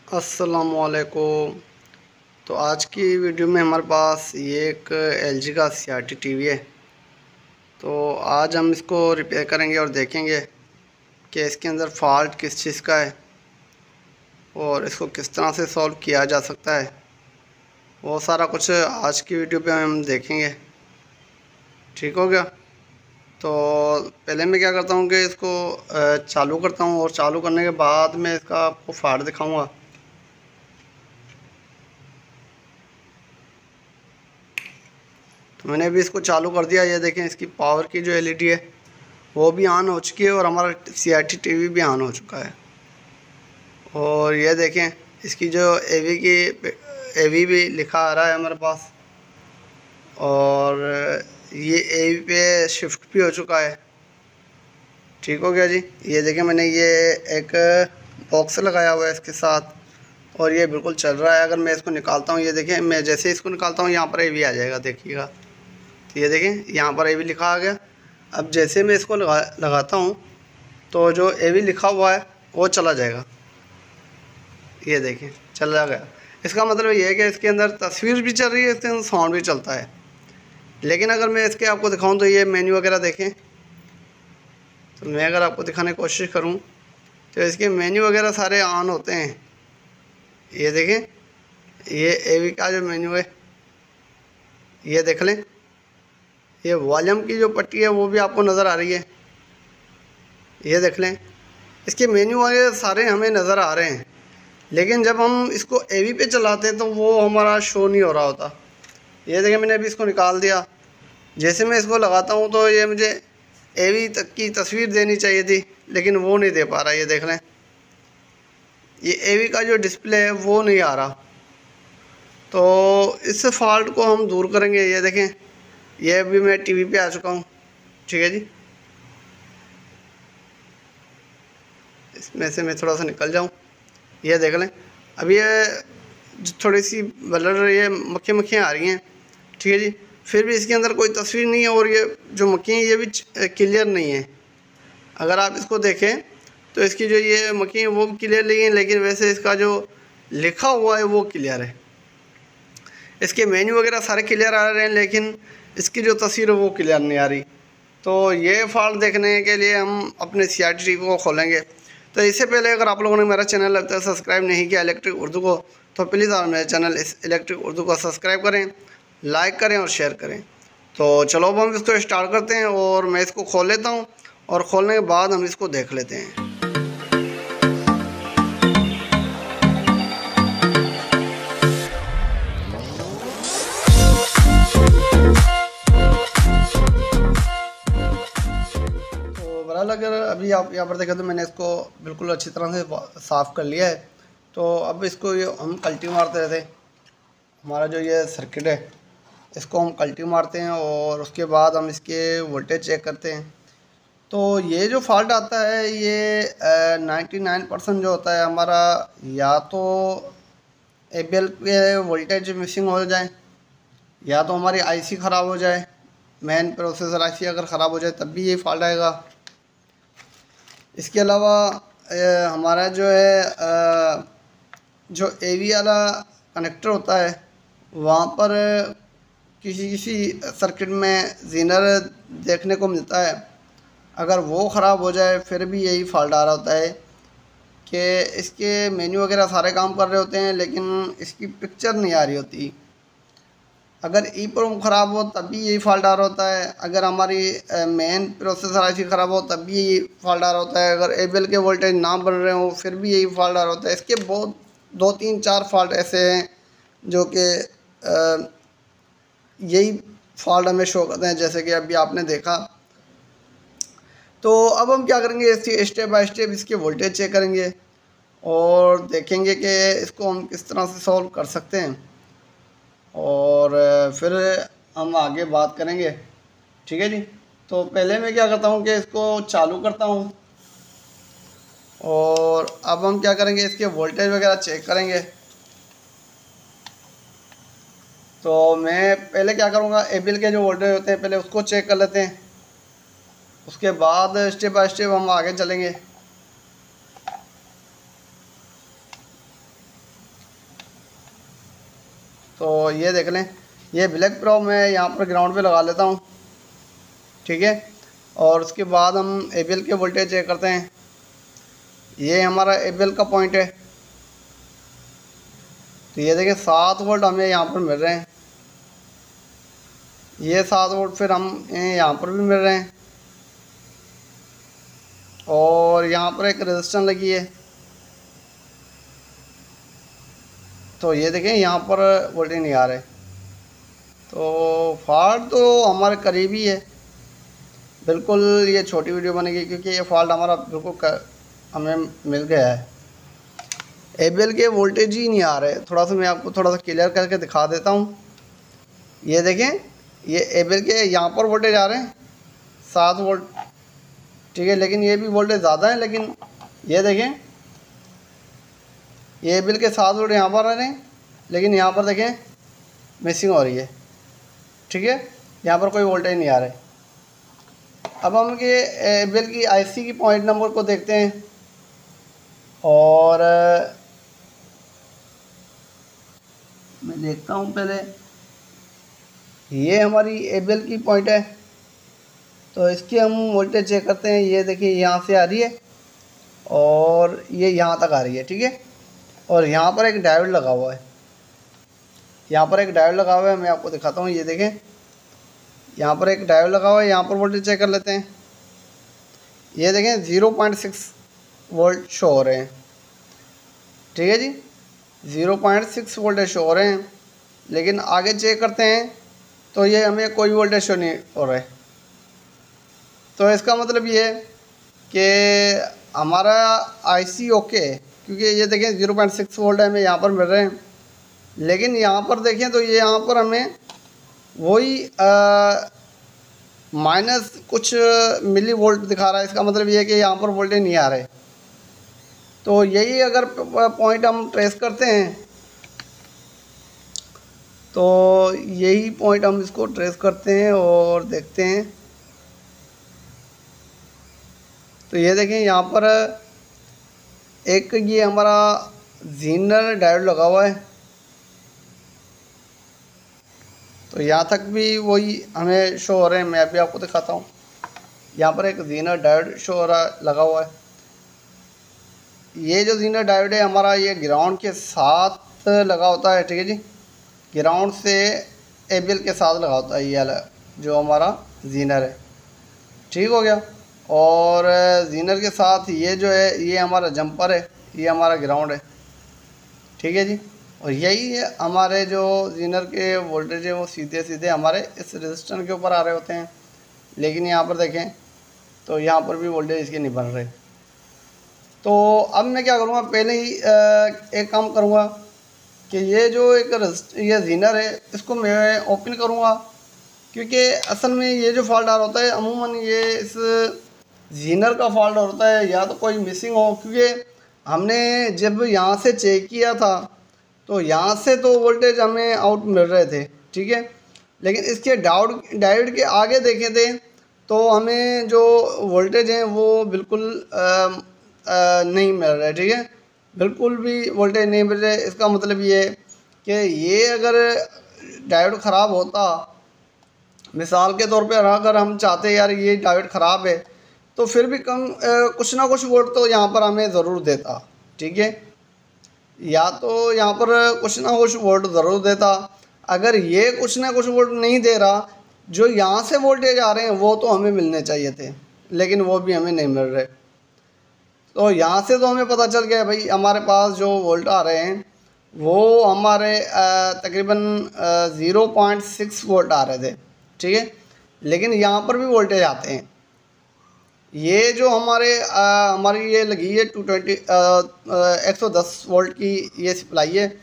अस्सलामुअलैकुम। तो आज की वीडियो में हमारे पास ये एक एलजी का सीआरटी टीवी है। तो आज हम इसको रिपेयर करेंगे और देखेंगे कि इसके अंदर फ़ॉल्ट किस चीज़ का है और इसको किस तरह से सॉल्व किया जा सकता है। वो सारा कुछ आज की वीडियो पे हम देखेंगे। ठीक हो गया। तो पहले मैं क्या करता हूँ कि इसको चालू करता हूँ और चालू करने के बाद मैं इसका आपको फ़ॉल्ट दिखाऊँगा। तो मैंने अभी इसको चालू कर दिया। ये देखें, इसकी पावर की जो एलईडी है वो भी ऑन हो चुकी है और हमारा सीआरटी टीवी भी ऑन हो चुका है। और ये देखें, इसकी जो एवी भी लिखा आ रहा है हमारे पास, और ये एवी पे शिफ्ट भी हो चुका है। ठीक हो गया जी। ये देखें, मैंने ये एक बॉक्स लगाया हुआ है इसके साथ और ये बिल्कुल चल रहा है। अगर मैं इसको निकालता हूँ, ये देखें, मैं जैसे इसको निकालता हूँ यहाँ पर एवी आ जाएगा, देखिएगा। तो ये देखें, यहाँ पर एवी लिखा आ गया। अब जैसे मैं इसको लगाता हूँ तो जो एवी लिखा हुआ है वो चला जाएगा। ये देखें, चला गया। इसका मतलब ये है कि इसके अंदर तस्वीर भी चल रही है, इसके अंदर साउंड भी चलता है। लेकिन अगर मैं इसके आपको दिखाऊं तो ये मेन्यू वगैरह देखें, तो मैं अगर आपको दिखाने की कोशिश करूं तो इसके मेन्यू वगैरह सारे ऑन होते हैं। ये देखें, ये एवी का जो मेन्यू है ये देख लें। ये वॉल्यूम की जो पट्टी है वो भी आपको नज़र आ रही है, ये देख लें। इसके मेन्यू वगैरह सारे हमें नज़र आ रहे हैं, लेकिन जब हम इसको एवी पे चलाते हैं तो वो हमारा शो नहीं हो रहा होता। ये देखिए, मैंने अभी इसको निकाल दिया। जैसे मैं इसको लगाता हूँ तो ये मुझे एवी तक की तस्वीर देनी चाहिए थी, लेकिन वो नहीं दे पा रहा। ये देख लें, ये एवी का जो डिस्प्ले है वो नहीं आ रहा। तो इस फॉल्ट को हम दूर करेंगे। ये देखें, ये अभी मैं टीवी पे आ चुका हूँ। ठीक है जी। इसमें से मैं थोड़ा सा निकल जाऊँ। ये देख लें, अब ये थोड़ी सी बलर रही है, मक्खियाँ मक्खियाँ आ रही हैं। ठीक है जी। फिर भी इसके अंदर कोई तस्वीर नहीं है और ये जो मक्खियाँ ये भी क्लियर नहीं है। अगर आप इसको देखें तो इसकी जो ये मक्खियाँ वो भी क्लियर नहीं है, लेकिन वैसे इसका जो लिखा हुआ है वो क्लियर है। इसके मेन्यू वगैरह सारे क्लियर आ रहे हैं, लेकिन इसकी जो तस्वीर है वो क्लियर नहीं आ रही। तो ये फॉल्ट देखने के लिए हम अपने सीआरटी टीवी को खोलेंगे। तो इससे पहले अगर आप लोगों ने मेरा चैनल अब तक सब्सक्राइब नहीं किया इलेक्ट्रिक उर्दू को, तो प्लीज़ आप मेरे चैनल इस इलेक्ट्रिक उर्दू को सब्सक्राइब करें, लाइक करें और शेयर करें। तो चलो अब हम इसको स्टार्ट करते हैं और मैं इसको खोल लेता हूँ और खोलने के बाद हम इसको देख लेते हैं। बहरहाल अगर अभी आप यहाँ पर देखें तो मैंने इसको बिल्कुल अच्छी तरह से साफ़ कर लिया है। तो अब इसको ये हम कल्टी मारते रहते हैं। हमारा जो ये सर्किट है इसको हम कल्टी मारते हैं और उसके बाद हम इसके वोल्टेज चेक करते हैं। तो ये जो फॉल्ट आता है ये 99% जो होता है हमारा, या तो एबीएल पे वोल्टेज मिसिंग हो जाए, या तो हमारी आईसी ख़राब हो जाए। मेन प्रोसेसर आईसी अगर ख़राब हो जाए तब भी ये फॉल्ट आएगा। इसके अलावा हमारा जो है जो एवी वाला कनेक्टर होता है वहाँ पर किसी किसी सर्किट में ज़ीनर देखने को मिलता है। अगर वो ख़राब हो जाए फिर भी यही फॉल्ट आ रहा होता है कि इसके मेन्यू वगैरह सारे काम कर रहे होते हैं, लेकिन इसकी पिक्चर नहीं आ रही होती। अगर ई प्रोम ख़राब हो तब भी यही फॉल्ट आ रहा होता है। अगर हमारी मेन प्रोसेसर आईसी ख़राब हो तब भी यही फॉल्ट आ रहा होता है। अगर एबीएल के वोल्टेज ना बढ़ रहे हो फिर भी यही फॉल्ट आ रहा होता है। इसके बहुत 2 3 4 फॉल्ट ऐसे हैं जो कि यही फॉल्ट हमें शो करते हैं, जैसे कि अभी आपने देखा। तो अब हम क्या करेंगे, इसकी स्टेप बाय स्टेप इसके वोल्टेज चेक करेंगे और देखेंगे कि इसको हम किस तरह से सॉल्व कर सकते हैं, और फिर हम आगे बात करेंगे। ठीक है जी। तो पहले मैं क्या करता हूँ कि इसको चालू करता हूँ और अब हम क्या करेंगे, इसके वोल्टेज वगैरह चेक करेंगे। तो मैं पहले क्या करूँगा, एबीएल के जो वोल्टेज होते हैं पहले उसको चेक कर लेते हैं, उसके बाद स्टेप बाय स्टेप हम आगे चलेंगे। तो ये देख लें, ये ब्लैक प्रो मैं यहाँ पर ग्राउंड पे लगा लेता हूँ, ठीक है। और उसके बाद हम ABL के वोल्टेज चेक करते हैं। ये हमारा ABL का पॉइंट है, तो ये देखिए 7 वोल्ट हमें यहाँ पर मिल रहे हैं। ये 7 वोल्ट फिर हम यहाँ पर भी मिल रहे हैं, और यहाँ पर एक रेजिस्टेंस लगी है, तो ये देखें यहाँ पर वोल्टेज नहीं आ रहे। तो फॉल्ट तो हमारे करीब ही है बिल्कुल। ये छोटी वीडियो बनेगी क्योंकि ये फॉल्ट हमारा बिल्कुल हमें मिल गया है। ABL के वोल्टेज ही नहीं आ रहे। थोड़ा सा मैं आपको थोड़ा सा क्लियर करके दिखा देता हूँ। ये देखें, ये ABL के यहाँ पर वोल्टेज आ रहे हैं 7 वोल्ट, ठीक है, लेकिन ये भी वोल्टेज ज़्यादा है। लेकिन ये देखें, ये ABL के 7 वोल्ट यहाँ पर आ रहे हैं, लेकिन यहाँ पर देखें मिसिंग हो रही है, ठीक है, यहाँ पर कोई वोल्टेज नहीं आ रहा है। अब हम के ABL की IC की पॉइंट नंबर को देखते हैं, और मैं देखता हूँ पहले। ये हमारी ABL की पॉइंट है, तो इसकी हम वोल्टेज चेक करते हैं। ये देखिए यहाँ से आ रही है और ये यहाँ तक आ रही है, ठीक है। और यहाँ पर एक डायोड लगा हुआ है, यहाँ पर एक डायोड लगा हुआ है, मैं आपको दिखाता हूँ। ये देखें, यहाँ पर एक डायोड लगा हुआ है। यहाँ पर वोल्टेज चेक कर लेते हैं। ये देखें 0.6 वोल्ट शो हो रहे हैं, ठीक है जी, 0.6 वोल्टेज शो हो रहे हैं। लेकिन आगे चेक करते हैं तो ये हमें कोई वोल्टेज शो नहीं हो रहा है। तो इसका मतलब ये है कि हमारा IC ओके है, क्योंकि ये देखें 0.6 वोल्ट हमें यहाँ पर मिल रहे हैं। लेकिन यहाँ पर देखें तो ये यहाँ पर हमें वही माइनस कुछ मिली वोल्ट दिखा रहा है। इसका मतलब ये है कि यहाँ पर वोल्टेज नहीं आ रहे। तो यही अगर पॉइंट हम ट्रेस करते हैं, तो यही पॉइंट हम इसको ट्रेस करते हैं और देखते हैं। तो ये देखें, यहाँ पर एक ये हमारा जीनर डायोड लगा हुआ है, तो यहाँ तक भी वही हमें शो हो रहे हैं। मैं अभी आपको दिखाता हूँ। यहाँ पर एक जीनर डायोड शो हो रहा लगा हुआ है। ये जो जीनर डायोड है हमारा, ये ग्राउंड के साथ लगा होता है, ठीक है जी, ग्राउंड से ABL के साथ लगा होता है। ये जो हमारा जीनर है, ठीक हो गया। और जीनर के साथ ये जो है, ये हमारा जंपर है, ये हमारा ग्राउंड है, ठीक है जी। और यही है हमारे जो जीनर के वोल्टेज है, वो सीधे सीधे हमारे इस रेजिस्टर के ऊपर आ रहे होते हैं। लेकिन यहाँ पर देखें तो यहाँ पर भी वोल्टेज इसके नहीं बन रहे। तो अब मैं क्या करूँगा, पहले ही एक काम करूँगा कि ये जो ये जीनर है, इसको मैं ओपन करूँगा, क्योंकि असल में ये जो फॉल्ट आ रहा होता है अमूमन ये इस जीनर का फॉल्ट होता है, या तो कोई मिसिंग हो। क्योंकि हमने जब यहाँ से चेक किया था तो यहाँ से तो वोल्टेज हमें आउट मिल रहे थे, ठीक है, लेकिन इसके डायोड के आगे देखे थे तो हमें जो वोल्टेज हैं वो बिल्कुल नहीं मिल रहे, ठीक है, बिल्कुल भी वोल्टेज नहीं मिल रहे। इसका मतलब ये है कि ये अगर डायोड ख़राब होता, मिसाल के तौर पे अगर हम चाहते यार ये डायोड ख़राब है, तो फिर भी कम कुछ ना कुछ वोल्ट तो यहाँ पर हमें ज़रूर देता, ठीक है, या तो यहाँ पर कुछ ना कुछ वोल्ट ज़रूर देता। अगर ये कुछ ना कुछ वोल्ट नहीं दे रहा, जो यहाँ से वोल्टेज आ रहे हैं वो तो हमें मिलने चाहिए थे, लेकिन वो भी हमें नहीं मिल रहे। तो यहाँ से तो हमें पता चल गया भाई हमारे पास जो वोल्ट आ रहे हैं वो हमारे तकरीबन 0.6 वोल्ट आ रहे थे, ठीक है, लेकिन यहाँ पर भी वोल्टेज आते हैं। ये जो हमारी ये लगी है 110 वोल्ट की ये सप्लाई है,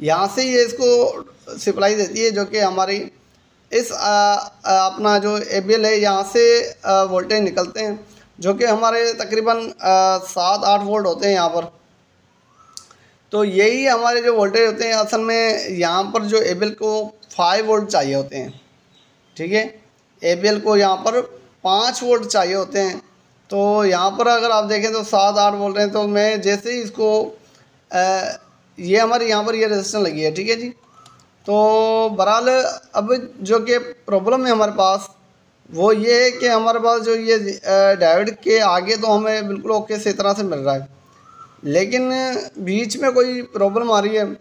यहाँ से ये इसको सप्लाई देती है, जो कि हमारी इस अपना जो ABL है यहाँ से वोल्टेज निकलते हैं, जो कि हमारे तकरीबन 7-8 वोल्ट होते हैं यहाँ पर। तो यही हमारे जो वोल्टेज होते हैं, असल में यहाँ पर जो ABL को 5 वोल्ट चाहिए होते हैं, ठीक है, ABL को यहाँ पर 5 वोल्ट चाहिए होते हैं। तो यहाँ पर अगर आप देखें तो 7-8 वोल्ट हैं। तो मैं जैसे ही इसको ये हमारी यहाँ पर ये रेजिस्टेंस लगी है, ठीक है जी, तो बहरहाल अब जो कि प्रॉब्लम है हमारे पास वो ये है कि हमारे पास जो ये डायोड के आगे तो हमें बिल्कुल ओके से तरह से मिल रहा है, लेकिन बीच में कोई प्रॉब्लम आ रही है।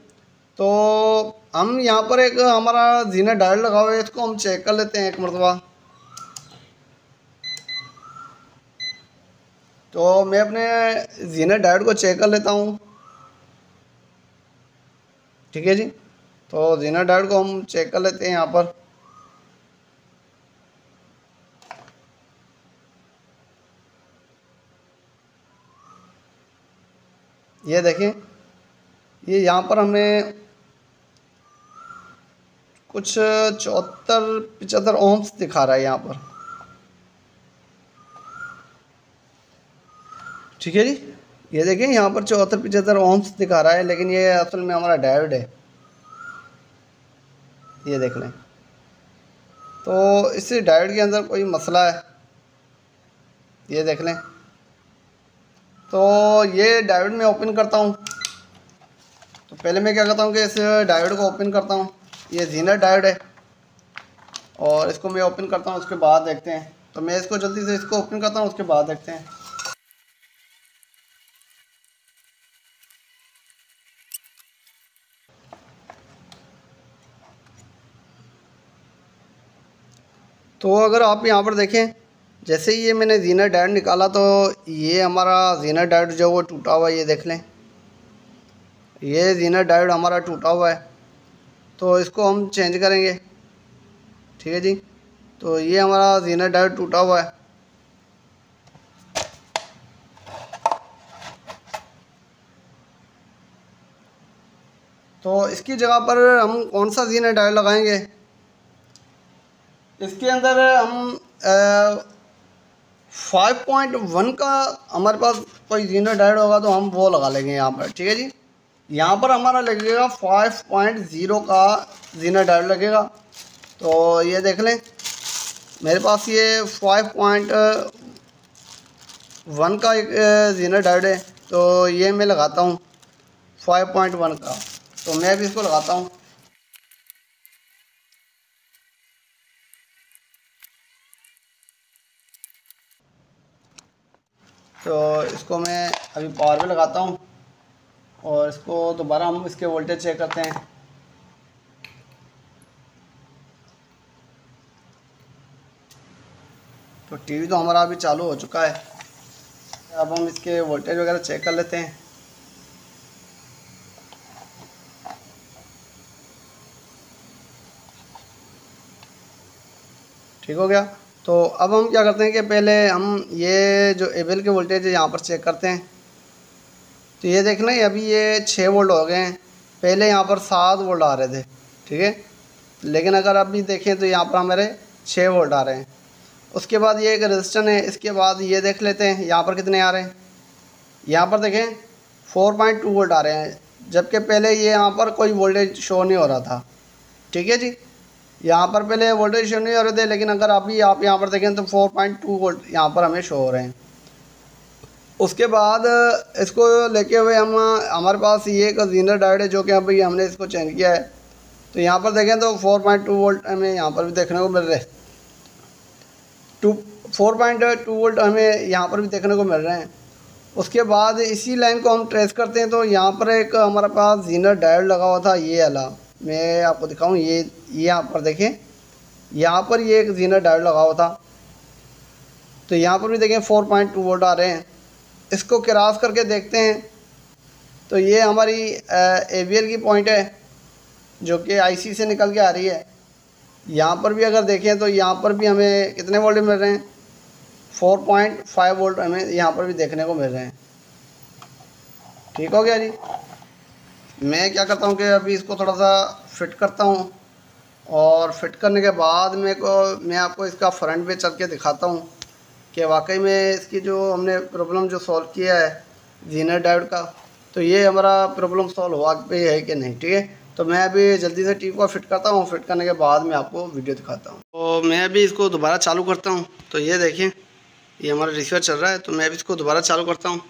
तो हम यहाँ पर एक हमारा जीना डायोड लगा हुआ है, इसको हम चेक कर लेते हैं एक मरतबा। तो मैं अपने जीना डायोड को चेक कर लेता हूँ, ठीक है जी। तो जीना डायोड को हम चेक कर लेते हैं यहाँ पर। ये देखें, ये यहाँ पर हमें कुछ 74-75 ओम्स दिखा रहा है यहाँ पर, ठीक है जी। ये देखें यहाँ पर 74-75 ओम्स दिखा रहा है, लेकिन ये असल में हमारा डायोड है, ये देख लें। तो इस डायोड के अंदर कोई मसला है, ये देख लें। तो ये डायोड मैं ओपन करता हूँ। तो पहले मैं क्या करता हूँ कि इस डायोड को ओपन करता हूँ। ये जीनर डायोड है और इसको मैं ओपन करता हूँ, उसके बाद देखते हैं। तो मैं इसको जल्दी से इसको ओपन करता हूँ, उसके बाद देखते हैं। तो अगर आप यहाँ पर देखें, जैसे ही ये मैंने जीनर डायोड निकाला तो ये हमारा जीनर डायोड जो वो टूटा हुआ है, ये देख लें। ये जीनर डायोड हमारा टूटा हुआ है, तो इसको हम चेंज करेंगे, ठीक है जी। तो ये हमारा जीनर डायोड टूटा हुआ है। तो इसकी जगह पर हम कौन सा जीनर डायोड लगाएंगे? इसके अंदर हम 5.1 का हमारे पास कोई जीनर डायोड होगा तो हम वो लगा लेंगे यहाँ पर, ठीक है जी। यहाँ पर हमारा लगेगा 5.0 का जीनर डायोड लगेगा। तो ये देख लें, मेरे पास ये 5.1 का एक जीनर डायोड है। तो ये मैं लगाता हूँ 5.1 का। तो मैं भी इसको लगाता हूँ। तो इसको मैं अभी पावर पे लगाता हूँ और इसको दोबारा हम इसके वोल्टेज चेक करते हैं। तो टीवी तो हमारा अभी चालू हो चुका है। अब हम इसके वोल्टेज वगैरह चेक कर लेते हैं। ठीक हो गया। तो अब हम क्या करते हैं कि पहले हम ये जो एबेल के वोल्टेज है यहाँ पर चेक करते हैं। तो ये देखना है, अभी ये 6 वोल्ट हो गए हैं, पहले यहाँ पर 7 वोल्ट आ रहे थे, ठीक है। लेकिन अगर अभी देखें तो यहाँ पर हमारे 6 वोल्ट आ रहे हैं। उसके बाद ये एक रेजिस्टर है, इसके बाद ये देख लेते हैं यहाँ पर कितने आ रहे हैं। यहाँ पर देखें 4.2 वोल्ट आ रहे हैं, जबकि पहले ये यहाँ पर कोई वोल्टेज शो नहीं हो रहा था, ठीक है जी। यहाँ पर पहले वोल्टेज शो नहीं हो रहे थे, लेकिन अगर अभी आप यहाँ पर देखें तो 4.2 वोल्ट यहाँ पर हमें शो हो रहे हैं। उसके बाद इसको लेके हुए हम हमारे पास ये एक जीनर डायोड है जो कि अभी हमने इसको चेंज किया है। तो यहाँ पर देखें तो 4.2 वोल्ट हमें यहाँ पर भी देखने को मिल रहे हैं। 4.2 वोल्ट हमें यहाँ पर भी देखने को मिल रहे हैं। उसके बाद इसी लाइन को हम ट्रेस करते हैं तो यहाँ पर एक हमारे पास जीनर डायोड लगा हुआ था, ये वाला मैं आपको दिखाऊं। ये यहाँ पर देखें, यहाँ पर ये एक जीनर डायोड लगा हुआ था। तो यहाँ पर भी देखें 4.2 वोल्ट आ रहे हैं। इसको क्रॉस करके देखते हैं तो ये हमारी AVL की पॉइंट है जो कि IC से निकल के आ रही है। यहाँ पर भी अगर देखें तो यहाँ पर भी हमें कितने वोल्ट मिल रहे हैं, 4.5 वोल्ट हमें यहाँ पर भी देखने को मिल रहे हैं। ठीक हो गया जी। मैं क्या करता हूँ कि अभी इसको थोड़ा सा फिट करता हूँ और फिट करने के बाद मैं आपको इसका फ्रंट पे चल के दिखाता हूँ कि वाकई में इसकी जो हमने प्रॉब्लम जो सॉल्व किया है जीनर डायोड का, तो ये हमारा प्रॉब्लम सॉल्व हुआ पे है कि नहीं, ठीक है। तो मैं अभी जल्दी से टीवी को फिट करता हूँ, फिट करने के बाद मैं आपको वीडियो दिखाता हूँ। तो मैं अभी इसको दोबारा चालू करता हूँ। तो ये देखिए, ये हमारा रिसीवर चल रहा है। तो मैं अभी इसको दोबारा चालू करता हूँ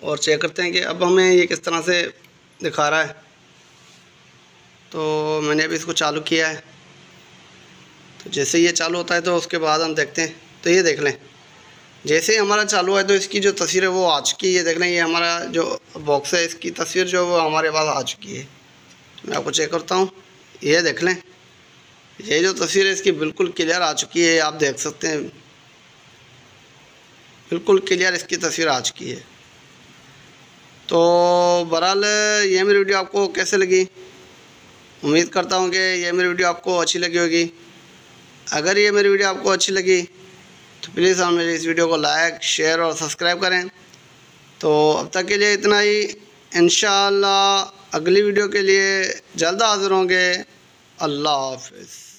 और चेक करते हैं कि अब हमें ये किस तरह से दिखा रहा है। तो मैंने अभी इसको चालू किया है। तो जैसे ये चालू होता है तो उसके बाद हम देखते हैं। तो ये देख लें, जैसे ही हमारा चालू है तो इसकी जो तस्वीर है वो आ चुकी है। ये देख लें, ये हमारा जो बॉक्स है इसकी तस्वीर जो वो हमारे पास आ चुकी है। मैं आपको चेक करता हूँ, ये देख लें, ये जो तस्वीर है इसकी बिल्कुल क्लियर आ चुकी है। आप देख सकते हैं, बिल्कुल क्लियर इसकी तस्वीर आ चुकी है। तो बहरहाल ये मेरी वीडियो आपको कैसे लगी, उम्मीद करता हूँ कि ये मेरी वीडियो आपको अच्छी लगी होगी। अगर ये मेरी वीडियो आपको अच्छी लगी तो प्लीज़ आप मेरी इस वीडियो को लाइक, शेयर और सब्सक्राइब करें। तो अब तक के लिए इतना ही। इंशाअल्लाह अगली वीडियो के लिए जल्द हाज़िर होंगे। अल्लाह हाफ़िज़।